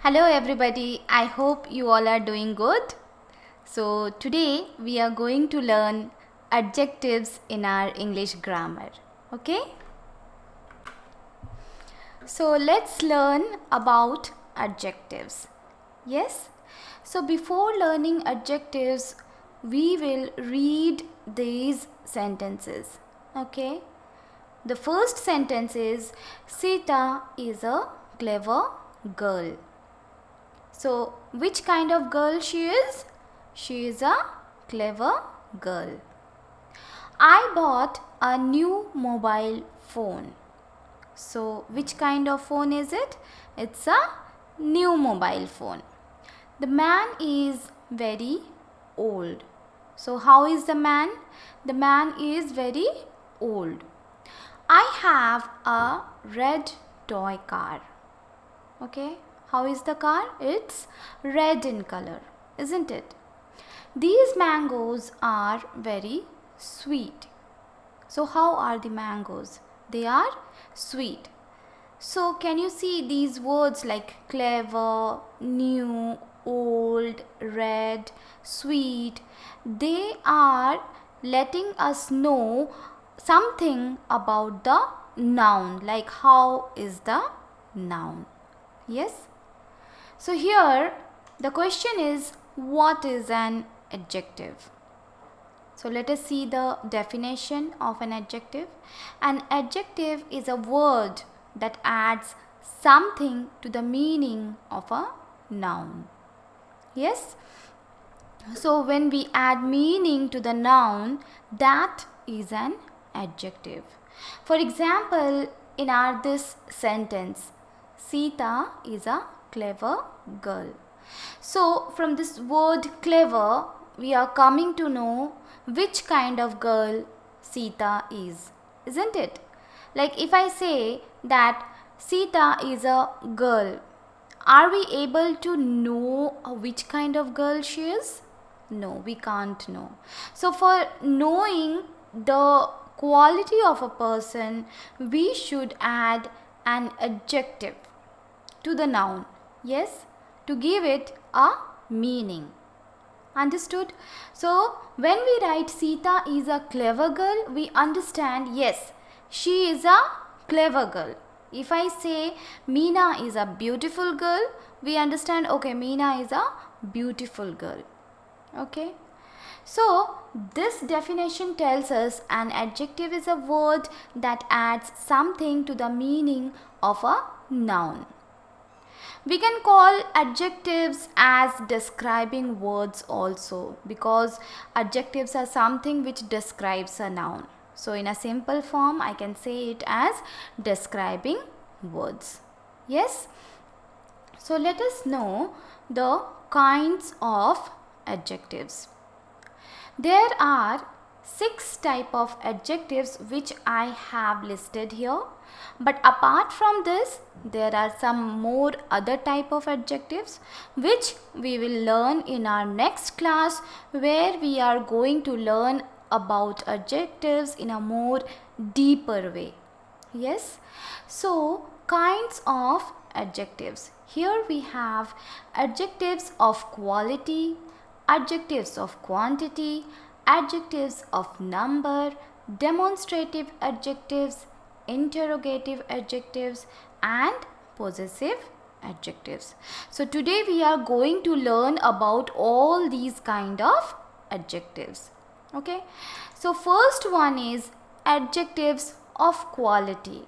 Hello everybody, I hope you all are doing good. So today we are going to learn adjectives in our English grammar. Okay? So let's learn about adjectives. Yes? So before learning adjectives, we will read these sentences. Okay? The first sentence is Sita is a clever girl. So, which kind of girl she is? She is a clever girl. I bought a new mobile phone. So, which kind of phone is it? It's a new mobile phone. The man is very old. So, how is the man? The man is very old. I have a red toy car. Okay. How is the car? It's red in color, isn't it? These mangoes are very sweet. So how are the mangoes? They are sweet. So can you see these words like clever, new, old, red, sweet? They are letting us know something about the noun, like how is the noun. Yes? So here the question is, what is an adjective? So let us see the definition of an adjective. An adjective is a word that adds something to the meaning of a noun. Yes? So when we add meaning to the noun, that is an adjective. For example, in this sentence, Sita is a clever girl. So from this word clever, we are coming to know which kind of girl Sita is, isn't it? Like if I say that Sita is a girl, are we able to know which kind of girl she is? No, we can't know. So for knowing the quality of a person, we should add an adjective to the noun. Yes, to give it a meaning. Understood? So when we write Sita is a clever girl, we understand, yes, she is a clever girl. If I say Meena is a beautiful girl, we understand, okay, Meena is a beautiful girl. Okay. So this definition tells us an adjective is a word that adds something to the meaning of a noun. We can call adjectives as describing words also, because adjectives are something which describes a noun. So in a simple form, I can say it as describing words. Yes? So let us know the kinds of adjectives. There are 6 type of adjectives which I have listed here, but apart from this there are some more other type of adjectives which we will learn in our next class, where we are going to learn about adjectives in a more deeper way. Yes, so kinds of adjectives. Here we have adjectives of quality, adjectives of quantity, adjectives of number, demonstrative adjectives, interrogative adjectives, and possessive adjectives. So today we are going to learn about all these kind of adjectives. Okay, so first one is adjectives of quality.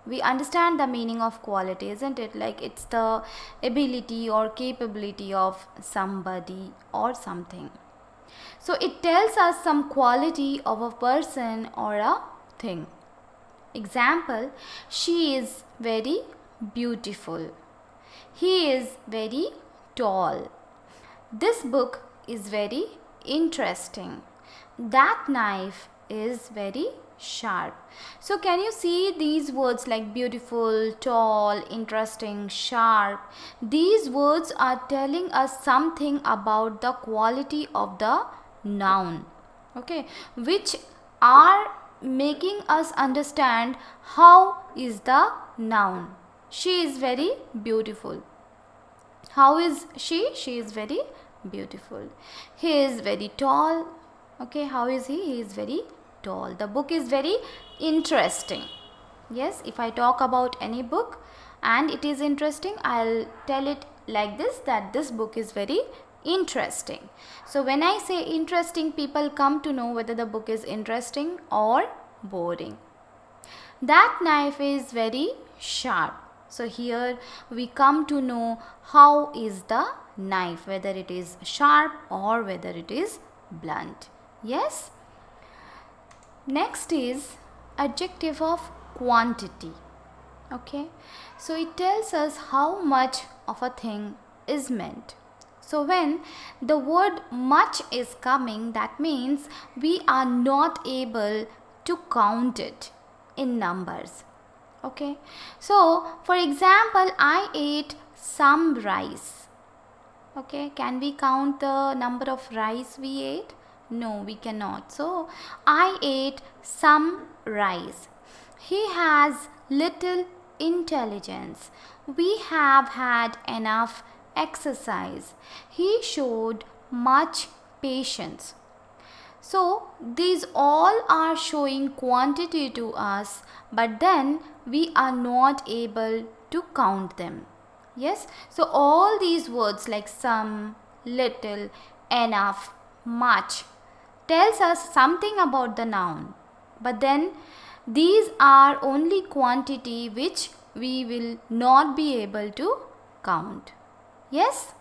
We understand the meaning of quality, isn't it? Like it's the ability or capability of somebody or something. So it tells us some quality of a person or a thing. Example, she is very beautiful. He is very tall. This book is very interesting. That knife is very sharp. So can you see these words like beautiful, tall, interesting, sharp? These words are telling us something about the quality of the noun, okay, which are making us understand how is the noun. She is very beautiful. How is she? She is very beautiful. He is very tall. Okay, how is he? He is very tall. The book is very interesting. Yes, if I talk about any book and it is interesting, I'll tell it like this, that this book is very interesting. So when I say interesting, people come to know whether the book is interesting or boring. That knife is very sharp. So here we come to know how is the knife, whether it is sharp or whether it is blunt. Yes. Next is adjective of quantity. Okay. So it tells us how much of a thing is meant. So when the word much is coming, that means we are not able to count it in numbers. Okay, so for example, I ate some rice. Okay, can we count the number of rice we ate? No, we cannot. So I ate some rice. He has little intelligence. We have had enough exercise. He showed much patience. So these all are showing quantity to us, but then we are not able to count them. Yes, so all these words like some, little, enough, much tells us something about the noun, but then these are only quantity which we will not be able to count. Yes.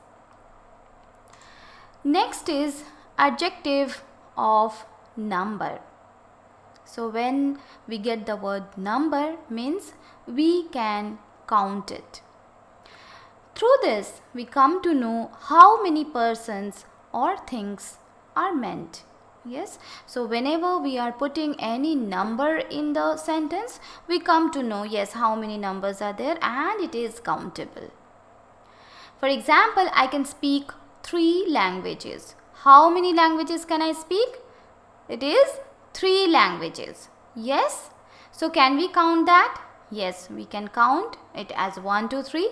Next is adjective of number. So when we get the word number, means we can count it. Through this we come to know how many persons or things are meant. Yes, so whenever we are putting any number in the sentence, we come to know, yes, how many numbers are there and it is countable. For example, I can speak 3 languages. How many languages can I speak? It is 3 languages. Yes. So can we count that? Yes, we can count it as 1, 2, 3.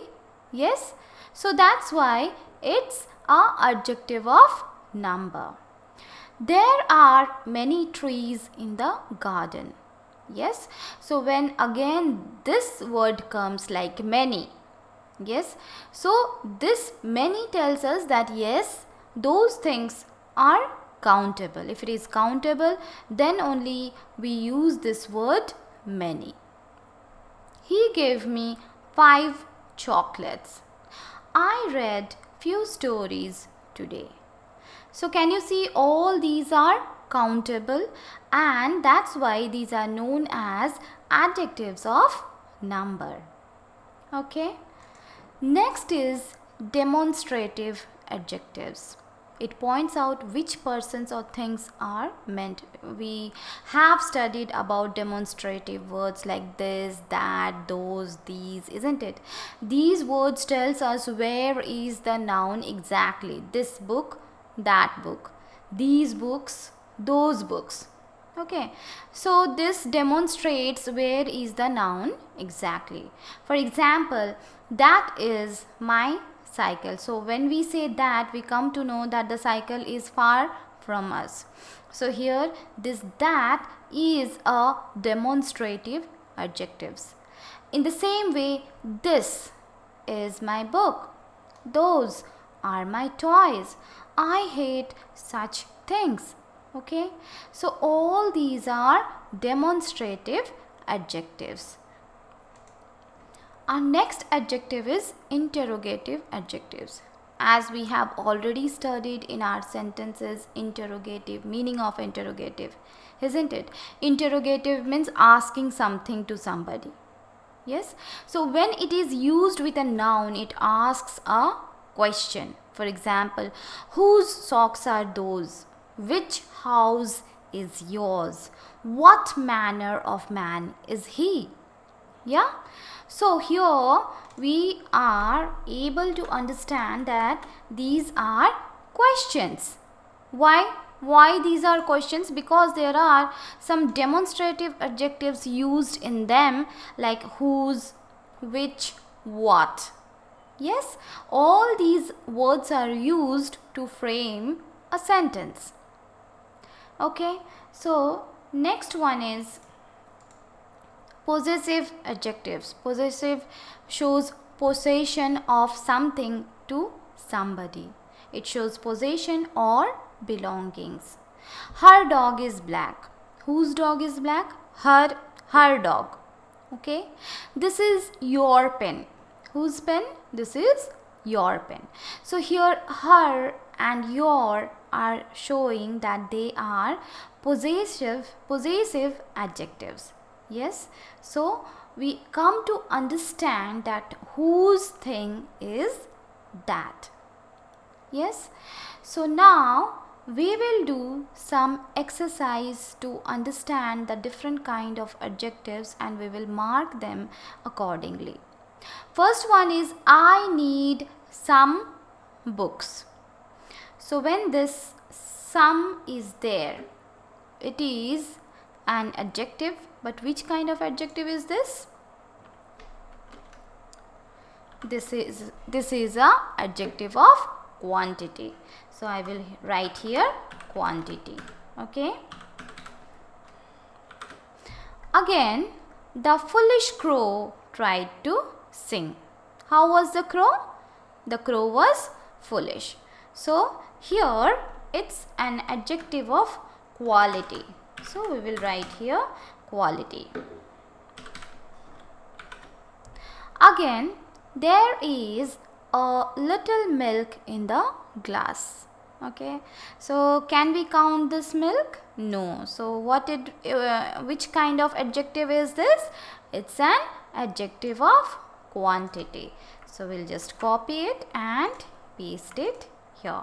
Yes. So that's why it's an adjective of number. There are many trees in the garden. Yes. So when again this word comes like many. Yes. So this many tells us that yes, those things are countable. If it is countable, then only we use this word many. He gave me 5 chocolates. I read few stories today. So can you see all these are countable, and that's why these are known as adjectives of number. Okay. Next is demonstrative adjectives. It points out which persons or things are meant. We have studied about demonstrative words like this, that, those, these, isn't it? These words tells us where is the noun exactly. This book, that book, these books, those books. Okay, so this demonstrates where is the noun exactly. For example, that is my cycle. So when we say that, we come to know that the cycle is far from us. So here this that is a demonstrative adjectives. In the same way, this is my book. Those are my toys. I hate such things. Okay, so all these are demonstrative adjectives. Our next adjective is interrogative adjectives. As we have already studied in our sentences, interrogative, meaning of interrogative, isn't it? Interrogative means asking something to somebody. Yes, so when it is used with a noun, it asks a question. For example, whose socks are those? Which house is yours? What manner of man is he? Yeah. So here we are able to understand that these are questions. Why? Why these are questions? Because there are some demonstrative adjectives used in them like whose, which, what. Yes, all these words are used to frame a sentence. Okay, so next one is possessive adjectives. Possessive shows possession of something to somebody. It shows possession or belongings. Her dog is black. Whose dog is black? Her dog. Okay, this is your pen. Whose pen? This is your pen. So here her and your are showing that they are possessive adjectives. Yes, so we come to understand that whose thing is that. Yes, so now we will do some exercise to understand the different kind of adjectives and we will mark them accordingly. First one is I need some books. So when this some is there, it is an adjective, but which kind of adjective is this? This is a adjective of quantity. So I will write here quantity. Okay. Again, the foolish crow tried to sing. How was the crow? The crow was foolish. So here it's an adjective of quality. So we will write here quality. Again, there is a little milk in the glass. Okay, so can we count this milk? No. So which kind of adjective is this? It's an adjective of quantity. So we'll just copy it and paste it here.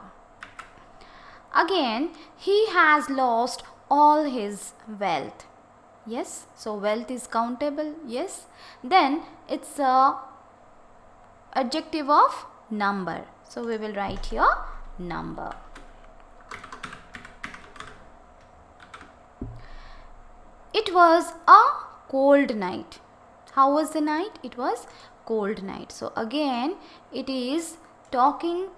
Again, he has lost all his wealth. Yes, so wealth is countable. Yes, then it's a adjective of number. So we will write here number. It was a cold night. How was the night? It was cold night. So again it is talking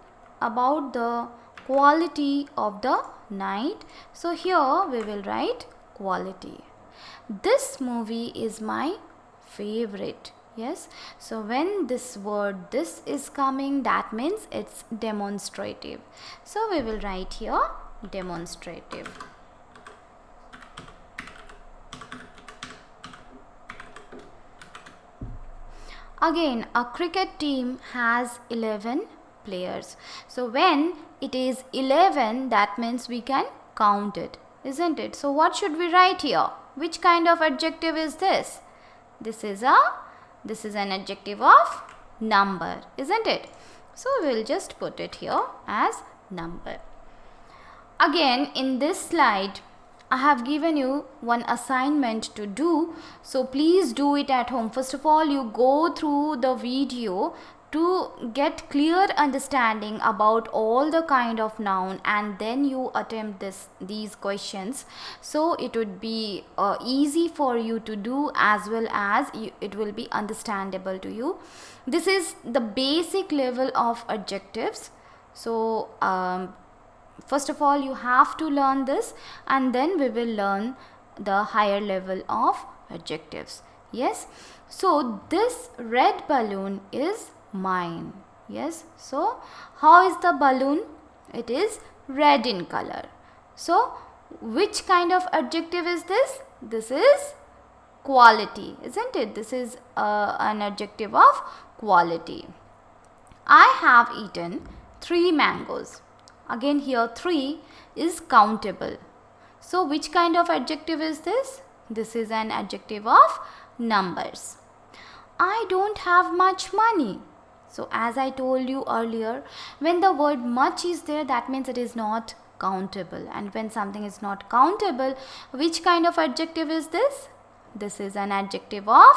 about the quality of the night. So here we will write quality. This movie is my favorite. Yes, so when this word this is coming, that means it's demonstrative. So we will write here demonstrative. Again, a cricket team has 11 players. So when it is 11, that means we can count it, isn't it? So what should we write here? Which kind of adjective is this? This is an adjective of number, isn't it? So we will just put it here as number. Again, in this slide, I have given you one assignment to do. So please do it at home. First of all, you go through the video to get clear understanding about all the kind of noun, and then you attempt these questions. So it would be easy for you to do, as well as it will be understandable to you. This is the basic level of adjectives. So first of all, you have to learn this, and then we will learn the higher level of adjectives. Yes, so this red balloon is mine. Yes, so how is the balloon? It is red in color. So which kind of adjective is this? This is quality, isn't it? This is an adjective of quality. I have eaten 3 mangoes. Again, here 3 is countable. So which kind of adjective is this? This is an adjective of numbers. I don't have much money. So as I told you earlier, when the word much is there, that means it is not countable. And when something is not countable, which kind of adjective is this? This is an adjective of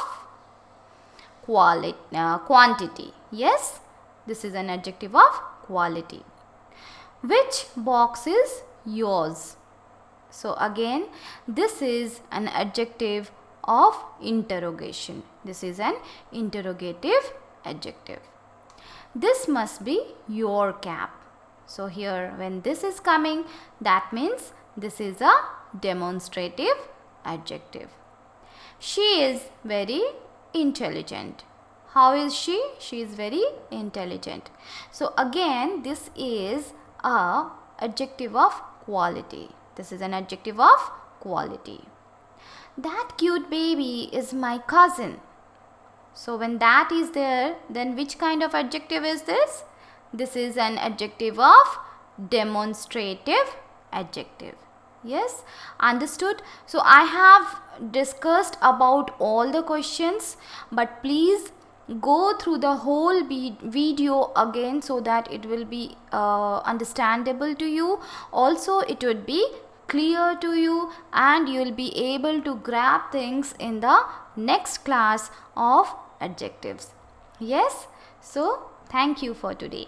quantity. Yes, this is an adjective of quality. Which box is yours? So again, this is an adjective of interrogation. This is an interrogative adjective. This must be your cap. So here when this is coming, that means this is a demonstrative adjective. She is very intelligent. How is she? She is very intelligent. So again, this is a adjective of quality. This is an adjective of quality. That cute baby is my cousin. So when that is there, then which kind of adjective is this? This is an adjective of demonstrative adjective. Yes, understood? So I have discussed about all the questions, but please go through the whole video again so that it will be understandable to you. Also, it would be clear to you and you will be able to grab things in the next class of adjectives. Yes, so thank you for today.